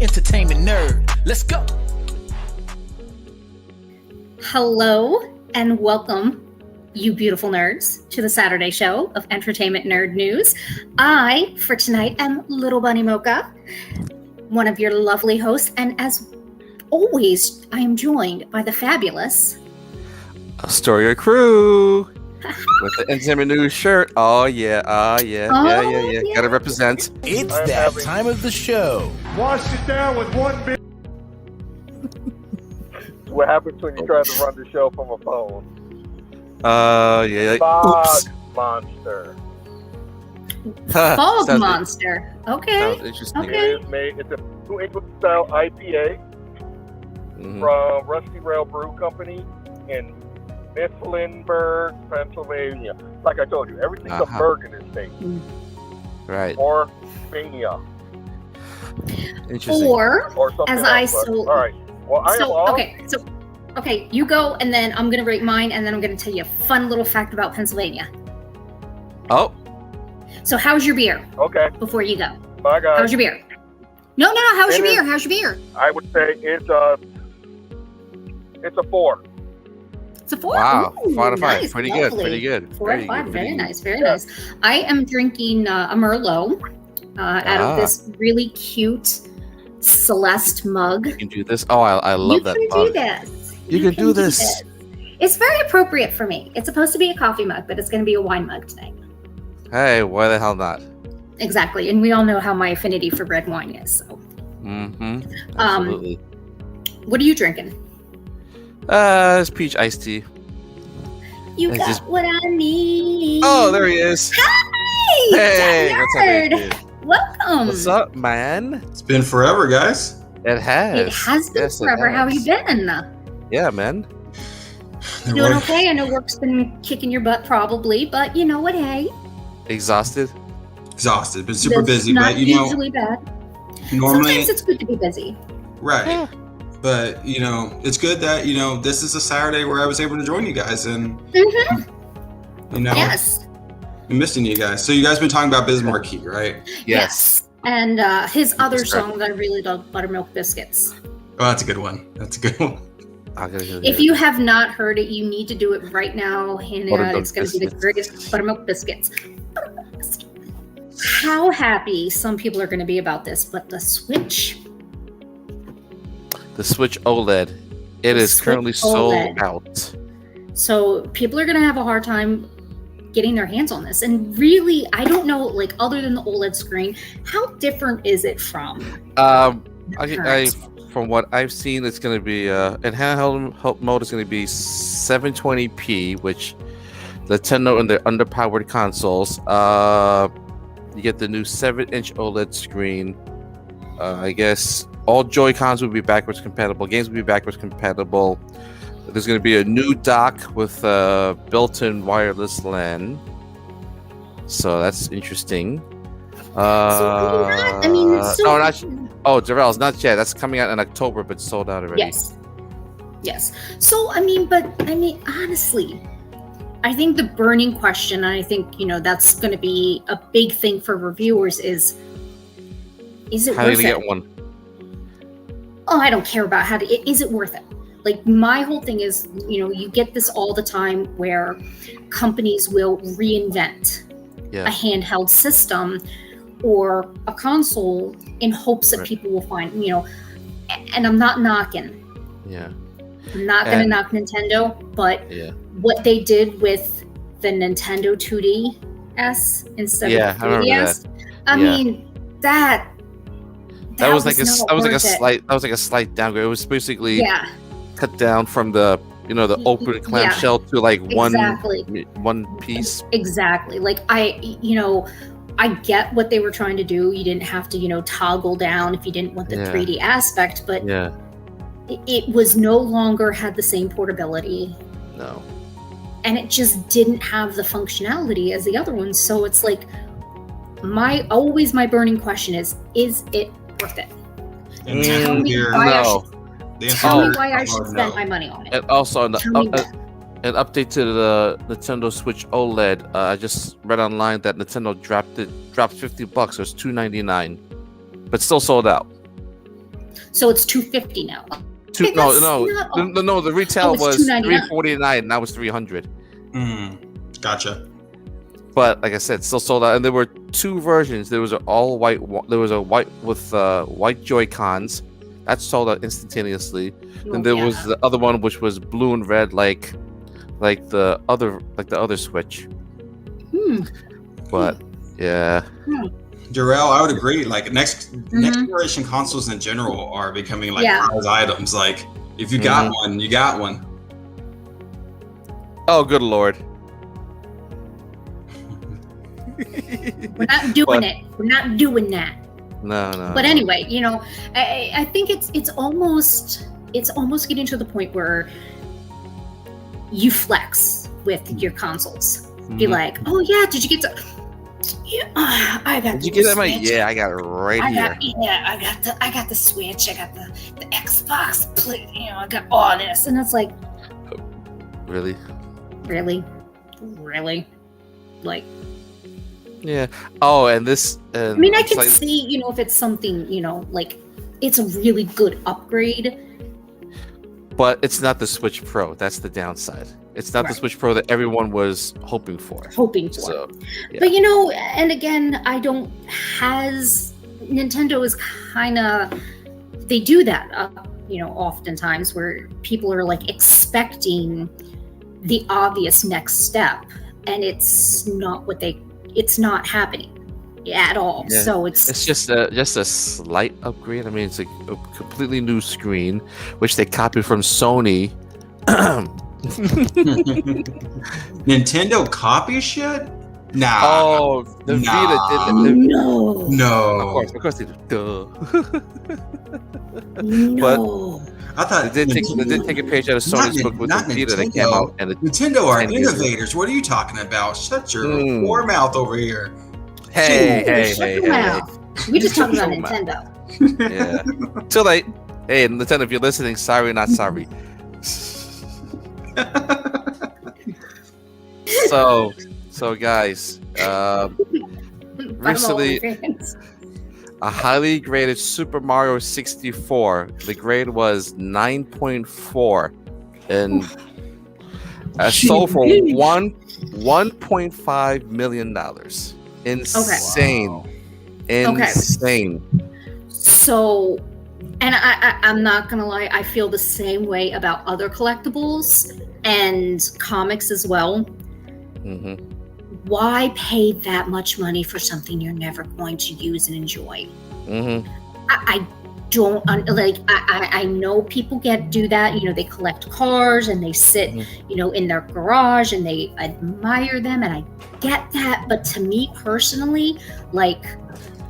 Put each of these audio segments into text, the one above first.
Entertainment nerd. Let's go. Hello and welcome, you beautiful nerds, to the Saturday show of Entertainment Nerd News. I, for tonight, am Little Bunny Mocha, one of your lovely hosts, and as always, I am joined by the fabulous Astoria Crew with the Entertainment News shirt. Yeah. Gotta represent. It's that time of the show. Wash it down with one big. What happens when you try to run the show from a phone? Oops. Monster. Fog Monster. Okay. Sounds interesting. Okay. It's a New England style IPA from Rusty Rail Brew Company in Mifflinburg, Pennsylvania. Like I told you, everything's a burg in this state. Right. Or Mania. Interesting. Or something as else. I so. All right. Well, I am all. Okay, you go, and then I'm gonna rate mine, and then I'm gonna tell you a fun little fact about Pennsylvania. Oh. So, how's your beer? Okay. Before you go. Bye, guys. How's your beer? No. How's your beer? How's your beer? I would say it's a 4. It's a 4. Wow. Ooh, 4 out of 5. nice, Pretty lovely. good. 4 out of 5. Very nice. Very nice. I am drinking a Merlot out of this really cute Celeste mug. You can do this. Oh, I love that mug. You can do this. You can do this. It's very appropriate for me. It's supposed to be a coffee mug, but it's going to be a wine mug today. Hey, why the hell not? Exactly. And we all know how my affinity for red wine is. So. Absolutely. What are you drinking? It's peach iced tea. You got what I need. Oh, there he is. Hi! Hey, what's up, Adrian? Welcome. What's up, man? It's been forever, guys. It has. It has been forever. How have you been? Yeah, man. Doing okay? I know work's been kicking your butt probably, but you know what? Hey. Exhausted, but super busy. Not But usually bad. Normally, sometimes it's good to be busy. Right. Yeah. But it's good that this is a Saturday where I was able to join you guys, and Yes. I'm missing you guys. So you guys been talking about Biz Markie, right? Yes. And his other song that I really love, Buttermilk Biscuits. Oh, that's a good one. If you have not heard it, you need to do it right now. And it's going to be the greatest Buttermilk Biscuits. How happy some people are going to be about this, but the Switch OLED, it is currently sold out. So people are going to have a hard time getting their hands on this. And really, I don't know, like, other than the OLED screen, how different is it from? From what I've seen, it's going to be in handheld mode. It's going to be 720p, which Nintendo and their underpowered consoles. You get the new 7-inch OLED screen. I guess all JoyCons will be backwards compatible. Games will be backwards compatible. There's going to be a new dock with built-in wireless LAN. So that's interesting. Jarrell's not yet. That's coming out in October, but sold out already. Yes. So, honestly, I think the burning question, and I think, that's going to be a big thing for reviewers is it how worth are you it? Get one? Oh, I don't care about is it worth it? Like, my whole thing is, you get this all the time where companies will reinvent a handheld system or a console in hopes that people will find, and I'm not knocking. Yeah. I'm not going to knock Nintendo, but what they did with the Nintendo 2DS instead of 3DS, that was like a slight downgrade. It was basically cut down from the open clamshell to like one piece. Exactly. Like I get what they were trying to do. You didn't have to, toggle down if you didn't want the 3D aspect, but it was no longer had the same portability. No. And it just didn't have the functionality as the other ones. So it's like my burning question is it worth it? And tell me why I should spend my money on it. And also an update to the Nintendo Switch OLED. I just read online that Nintendo dropped $50. It was $299, but still sold out. So it's $250 now. No. The retail it's was $299. $349. Now it's $300. Gotcha. But like I said, still sold out. And there were two versions. There was an all white. There was a white with white JoyCons. That sold out instantaneously. And there was the other one, which was blue and red, like the other Switch. But yeah. Jarrell, I would agree. Like next generation consoles in general are becoming like prize items. Like if you got one, you got one. Oh, good Lord. We're not doing it. We're not doing that. No. But anyway, I think it's almost getting to the point where you flex with your consoles. Be like, oh yeah, did you get to? Yeah, I got. Did you get that? Yeah, I got it right here. I got the Switch. I got the Xbox. I got all this, and it's like, really, like. Yeah. Oh, and this. I mean, I can see, if it's something, like it's a really good upgrade. But it's not the Switch Pro. That's the downside. It's not the Switch Pro that everyone was hoping for. So, yeah. But and again, Nintendo is kind of, they do that, oftentimes where people are like expecting the obvious next step, and it's not happening at all. Yeah. So it's just a slight upgrade. I mean, it's a completely new screen, which they copied from Sony. Nintendo copy shit? Nah. Oh, the Vita did. No. Of course they did. Duh. No. But I thought they did take a page out of Sony's book with the Vita that came out. And Nintendo are innovators. What are you talking about? Shut your whore mouth over here. Hey. We just talking about Nintendo. Yeah. Too late. Hey, Nintendo, if you're listening, sorry, not sorry. So guys, recently a highly graded Super Mario 64. The grade was 9.4, and sold for $1.5 million. Insane. Insane. So, and I'm not gonna lie, I feel the same way about other collectibles and comics as well. Why pay that much money for something you're never going to use and enjoy? I don't like. I know people do that. They collect cars and they sit, in their garage and they admire them, and I get that. But to me personally, like,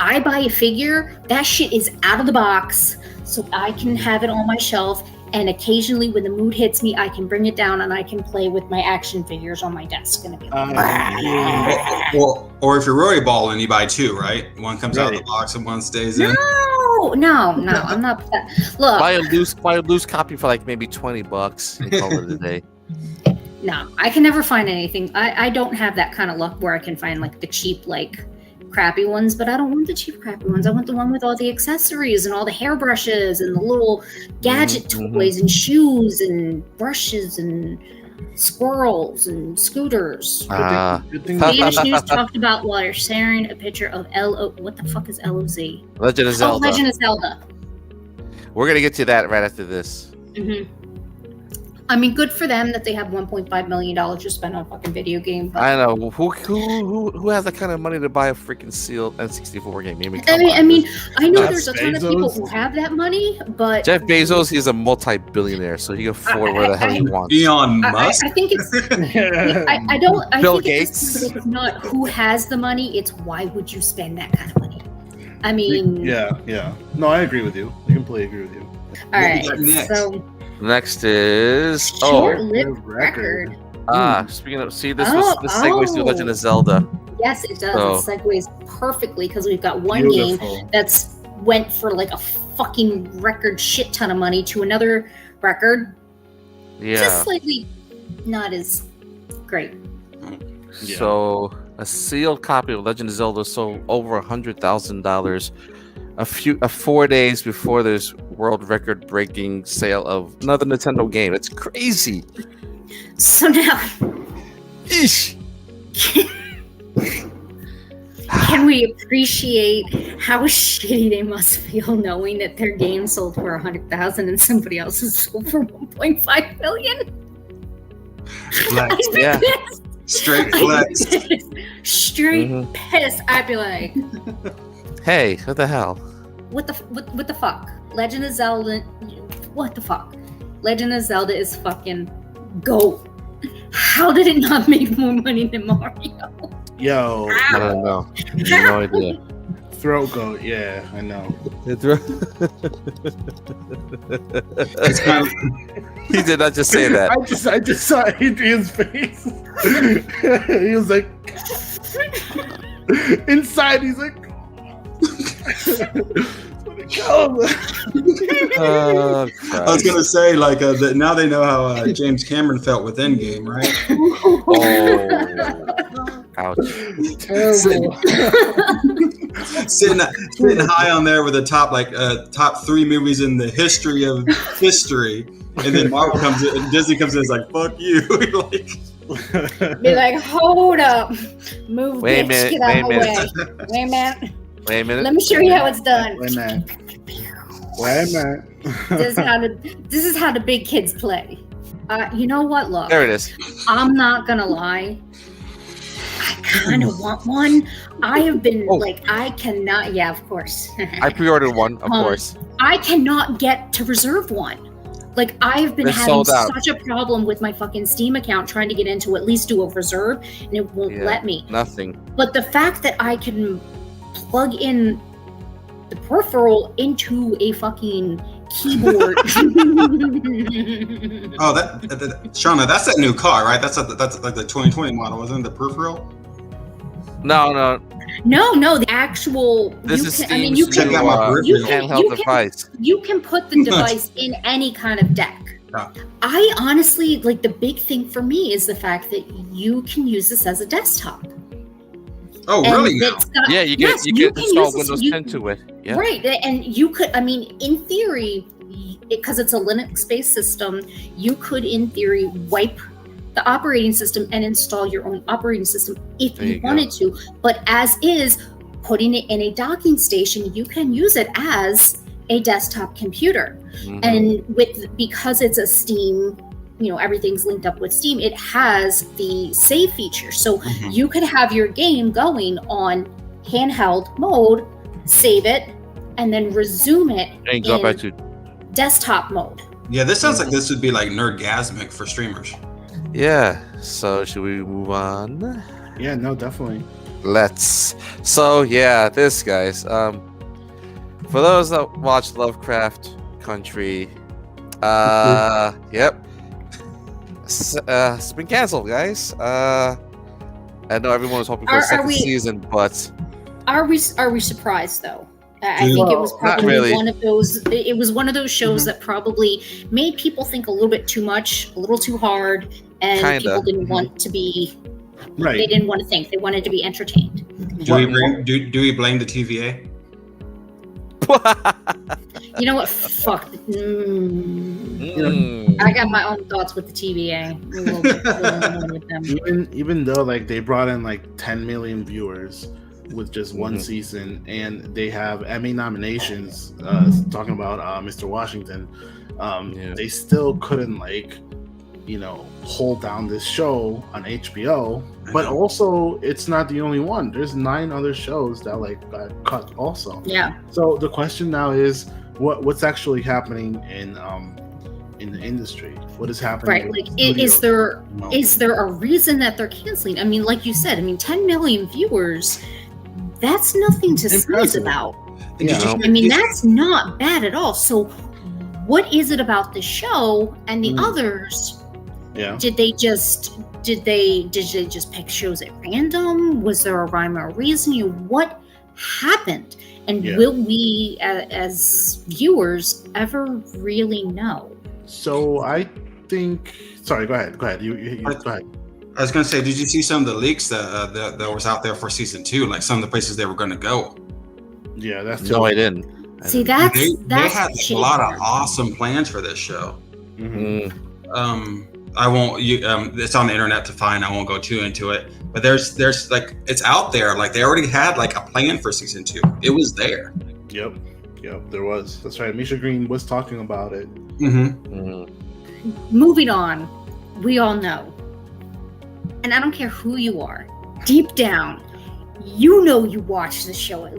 I buy a figure, that shit is out of the box, so I can have it on my shelf. And occasionally, when the mood hits me, I can bring it down and I can play with my action figures on my desk. And be like, or if you're really balling, you buy two, right? One comes out of the box and one stays in. No, I'm not. Look, buy a loose copy for like maybe $20 and call it a day. No, I can never find anything. I don't have that kind of luck where I can find like the cheap, like, crappy ones, but I don't want the cheap crappy ones. I want the one with all the accessories and all the hairbrushes and the little gadget toys and shoes and brushes and squirrels and scooters. Danish News talked about while you're sharing a picture of what the fuck is LOZ? Legend of Zelda. Legend of Zelda. We're gonna get to that right after this. I mean, good for them that they have $1.5 million to spend on a fucking video game. But I know who has that kind of money to buy a freaking sealed N64 game. I mean, I know there's a ton of people who have that money, but Jeff Bezos, he's a multi-billionaire, so he can afford whatever the hell he wants. Elon Musk. I think it's. I don't. I Bill think Gates. It's not who has the money. It's why would you spend that kind of money? I mean. Yeah. No, I agree with you. I completely agree with you. All right. So. Next is short-lived record. Speaking of, this segues to Legend of Zelda. Yes, it does. It segues perfectly because we've got one game that's went for like a fucking record shit ton of money to another record. Yeah. Just slightly not as great. So a sealed copy of Legend of Zelda sold over $100,000 4 days before this world record breaking sale of another Nintendo game. It's crazy. So now, Eesh. can we appreciate how shitty they must feel knowing that their game sold for 100,000 and somebody else's sold for 1.5 million? Flex. Yeah. Straight flex. Straight piss. I'd be like, Hey, what the hell? what the fuck? Legend of Zelda. What the fuck? Legend of Zelda is fucking gold. How did it not make more money than Mario? Yo, I don't know. No idea. throat goat. Yeah, I know. It's kind of, He did not just say that. I just saw Adrian's face. He was like, inside. He's like, Oh, I was gonna say like now they know how James Cameron felt with Endgame, right? Oh, ouch. sitting high on there with the top 3 movies in the history of history, and then Marvel comes in, and Disney comes in, and is like, "Fuck you!" Like, Be like, hold up, move, Wait a bitch, minute, get out of wait the a way. Wait a minute. Wait a minute. Let me show you how it's done. wait a minute. Wait a minute. This is how the big kids play. You know what? Look, There it is. I'm not gonna lie. I kind of want one. I have been I cannot. Yeah, of course. I pre-ordered one, of course. I cannot get to reserve one. Like, I've been They're having sold out. such a problem with my fucking Steam account trying to get into at least do a reserve, and it won't let me. Nothing. But the fact that I can plug in the peripheral into a fucking keyboard. oh, that Shawna, that's that new car, right? That's like the 2020 model, isn't it? The peripheral. No. No, the actual. This you is can, Steam's I mean, you can, check out my new peripheral. handheld device. You can put the device in any kind of deck. Yeah. I honestly, like, the big thing for me is the fact that you can use this as a desktop. Oh, And really? Now? it's got- Yeah, you yes, can use install this- Windows 10 to it. Yeah. Right, and you could, I mean, in theory, because it's a Linux-based system, you could, in theory, wipe the operating system and install your own operating system if There you you go. wanted to. But as is, putting it in a docking station, you can use it as a desktop computer. Mhm. And because it's a Steam, everything's linked up with Steam, it has the save feature. So you could have your game going on handheld mode, save it, and then resume it And go in back to desktop mode. Yeah, this sounds like this would be like nerdgasmic for streamers. yeah. So should we move on? Yeah, no, definitely. Let's. So yeah, this guys. For those that watch Lovecraft Country, yep, it's been canceled, guys. I know everyone was hoping for a second season, but Are we surprised though? I think it was Not probably really. one of those. It was one of those shows that probably made people think a little bit too much, a little too hard, and Kinda. people didn't want to be. They Right. didn't want to think. They wanted to be entertained. Do we blame the TVA? You know what? Fuck. Mm. I got my own thoughts with the TVA. We'll with them. Even though like they brought in like 10 million viewers with just one Mhm. season, and they have Emmy nominations, talking about Mr. Washington, Yeah. they still couldn't hold down this show on HBO. But also, it's not the only one. There's 9 other shows that got cut also. Yeah. So the question now is, what's actually happening in the industry? What is happening? Right. with Like, studios? is there a reason that they're canceling? I mean, like you said, 10 million viewers. That's nothing to sneeze Impressive. about. Yeah. I mean, that's not bad at all. So, what is it about the show and the others? Yeah. Did they just pick shows at random? Was there a rhyme or reason? What happened? And Yeah. will we, as viewers, ever really know? So I think. Sorry, go ahead. You go ahead. I was gonna say, did you see some of the leaks that was out there for season 2? Like some of the places they were gonna go. Yeah, that's no, I didn't. See, They had a lot of awesome plans for this show. I won't. It's on the internet to find. I won't go too into it. But there's like it's out there. Like they already had like a plan for season 2. It was there. Yep, there was. That's right. Misha Green was talking about it. Moving on, we all know, and I don't care who you are, deep down, you know you watched the show at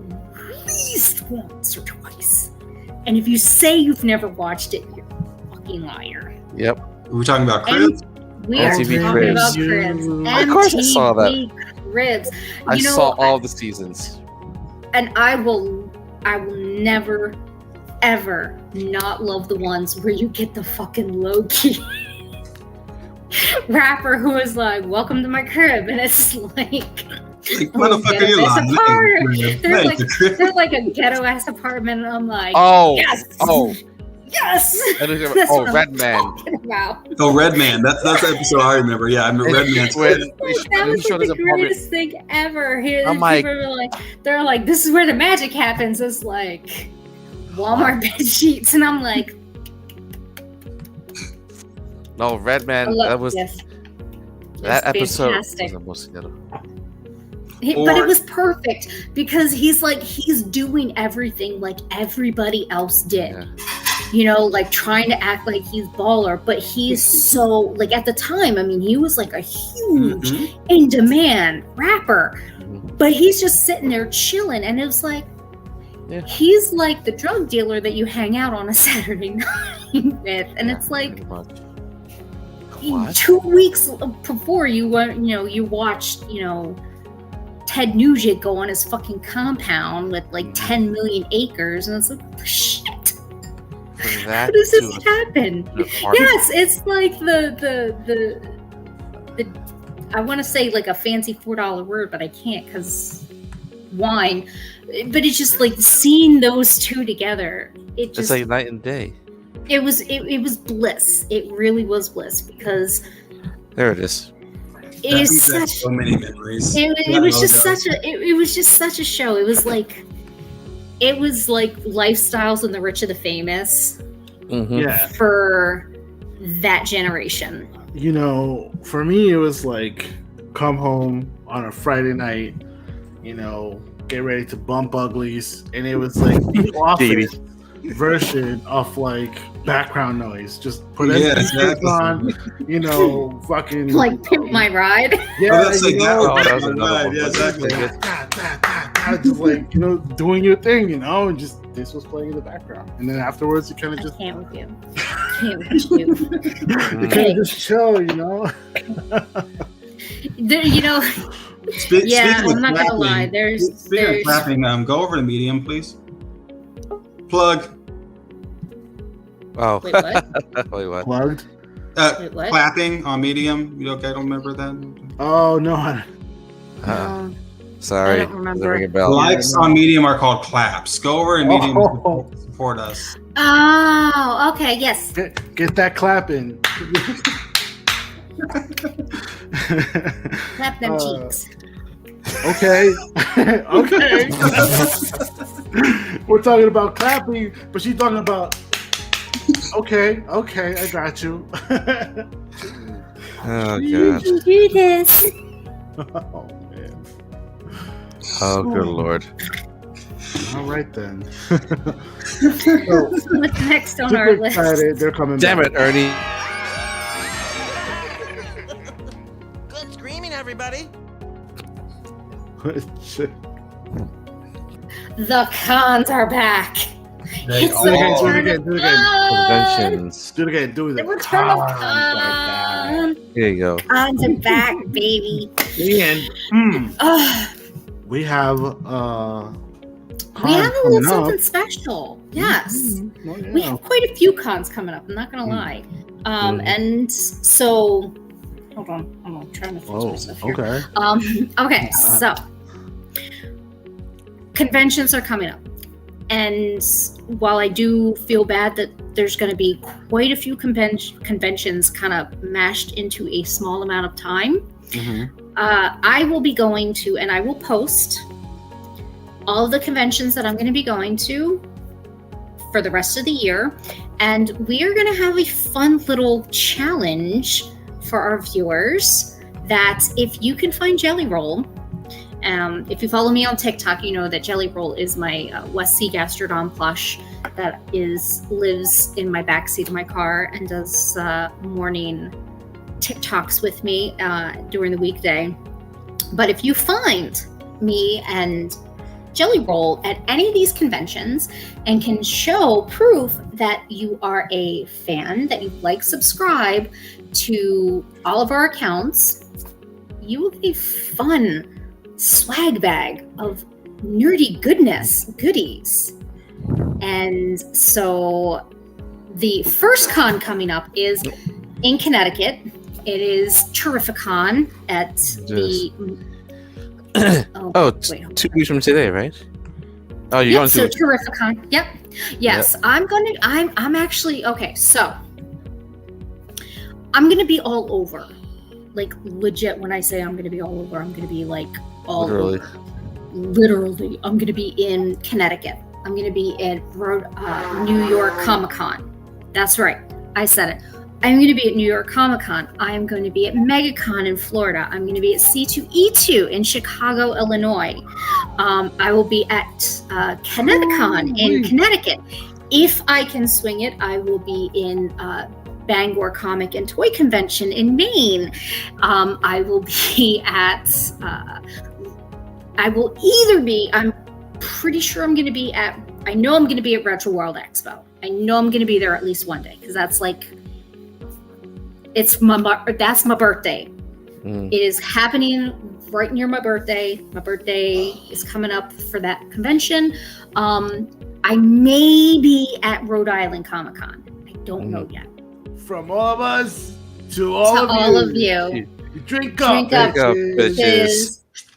least once or twice. And if you say you've never watched it, you're a fucking liar. Yep. We're talking about Cribs? We are talking about Cribs. Of course I saw that. Cribs. I saw all the seasons. And I will never, ever not love the ones where you get the fucking low-key rapper who is like, welcome to my crib. And it's like... motherfucker, you're lying. They're like a ghetto-ass apartment. And I'm like, yes! Yes! Redman. Oh, Redman. That's the episode I remember. Yeah, I remember Redman. That was like the greatest thing ever. They're like, this is where the magic happens. It's like Walmart bed sheets, and I'm like, no, Redman. That episode was the most ghetto. But it was perfect because he's doing everything like everybody else did. Yeah. You know, like trying to act like he's baller, but he's so like at the time, I mean, he was like a huge in-demand rapper, but he's just sitting there chilling, and it was like, he's like the drug dealer that you hang out on a Saturday night with, and it's like 2 weeks before you watched, Ted Nugent go on his fucking compound with like 10 million acres, and it's like, shit. How does this happen? Yes, it's like the I want to say like a fancy $4 word, but I can't because wine. But it's just like seeing those two together. It's like night and day. It was bliss. It really was bliss because there it is. It's so many memories. It was just such a show. It was like Lifestyles and the Rich of the Famous for that generation. For me, it was like come home on a Friday night, get ready to bump uglies, and it was like the Office version of like background noise. Just put everything on, fucking like Pimp My Ride. Yeah, that was another one. Yeah, exactly. Just like doing your thing, and just this was playing in the background, and then afterwards you kind of just I can't with you. you kind of just chill, I'm not gonna lie. Speaking of clapping, go over to Medium, please. Plug. Oh, wait, what? Wait, what? Plugged. Wait, what? Clapping on Medium. You okay? I don't remember that. Oh no. Sorry. I don't remember. Ring a bell. Likes on Medium are called claps. Go over and Medium to support us. Oh, okay, yes. Get that clapping. Clap them cheeks. Okay. Okay. We're talking about clapping, but she's talking about. Okay, I got you. Oh You god. can do this. Oh man. Oh good lord. All right then. What's next on our list? Excited. They're coming. Damn back. it, Ernie. Good screaming, everybody. Shit. The cons are back. It's Do it again. the return of Conventions. Do it again. Do it. The return of cons. Here you go. Cons are back, baby. And we have we have a little something special. Yes. Oh, yeah. We have quite a few cons coming up, I'm not gonna lie. And so hold on, I'm trying to fix myself here. Okay. Okay, so conventions are coming up. And while I do feel bad that there's going to be quite a few conventions kind of mashed into a small amount of time, I will be going to, and I will post all of the conventions that I'm going to be going to for the rest of the year. And we are going to have a fun little challenge for our viewers that if you can find Jelly Roll, if you follow me on TikTok, you know that Jelly Roll is my West Sea Gastrodon plush that lives in my backseat of my car and does morning TikToks with me during the weekday. But if you find me and Jelly Roll at any of these conventions and can show proof that you are a fan, that you subscribe to all of our accounts, you will get a fun swag bag of nerdy goodies. And so the first con coming up is in Connecticut. It is Terrificon at the 2 weeks from today, right? Oh, you're going to Terrificon. Yep. Yes, yep. I'm actually okay. So I'm gonna be all over, like legit. When I say I'm gonna be all over, I'm gonna be like all over. Literally, I'm gonna be in Connecticut. I'm gonna be at New York Comic-Con. That's right, I said it. I'm going to be at New York Comic-Con. I'm going to be at MegaCon in Florida. I'm going to be at C2E2 in Chicago, Illinois. I will be at ConnectiCon in Connecticut. If I can swing it, I will be in Bangor Comic and Toy Convention in Maine. I will be at... I'm pretty sure I'm going to be at... I know I'm going to be at Retro World Expo. I know I'm going to be there at least one day because that's like... that's my birthday. It is happening right near my birthday. My birthday is coming up for that convention. I may be at Rhode Island Comic-Con. I don't know yet. From all of us to all of you. You. Drink up, bitches.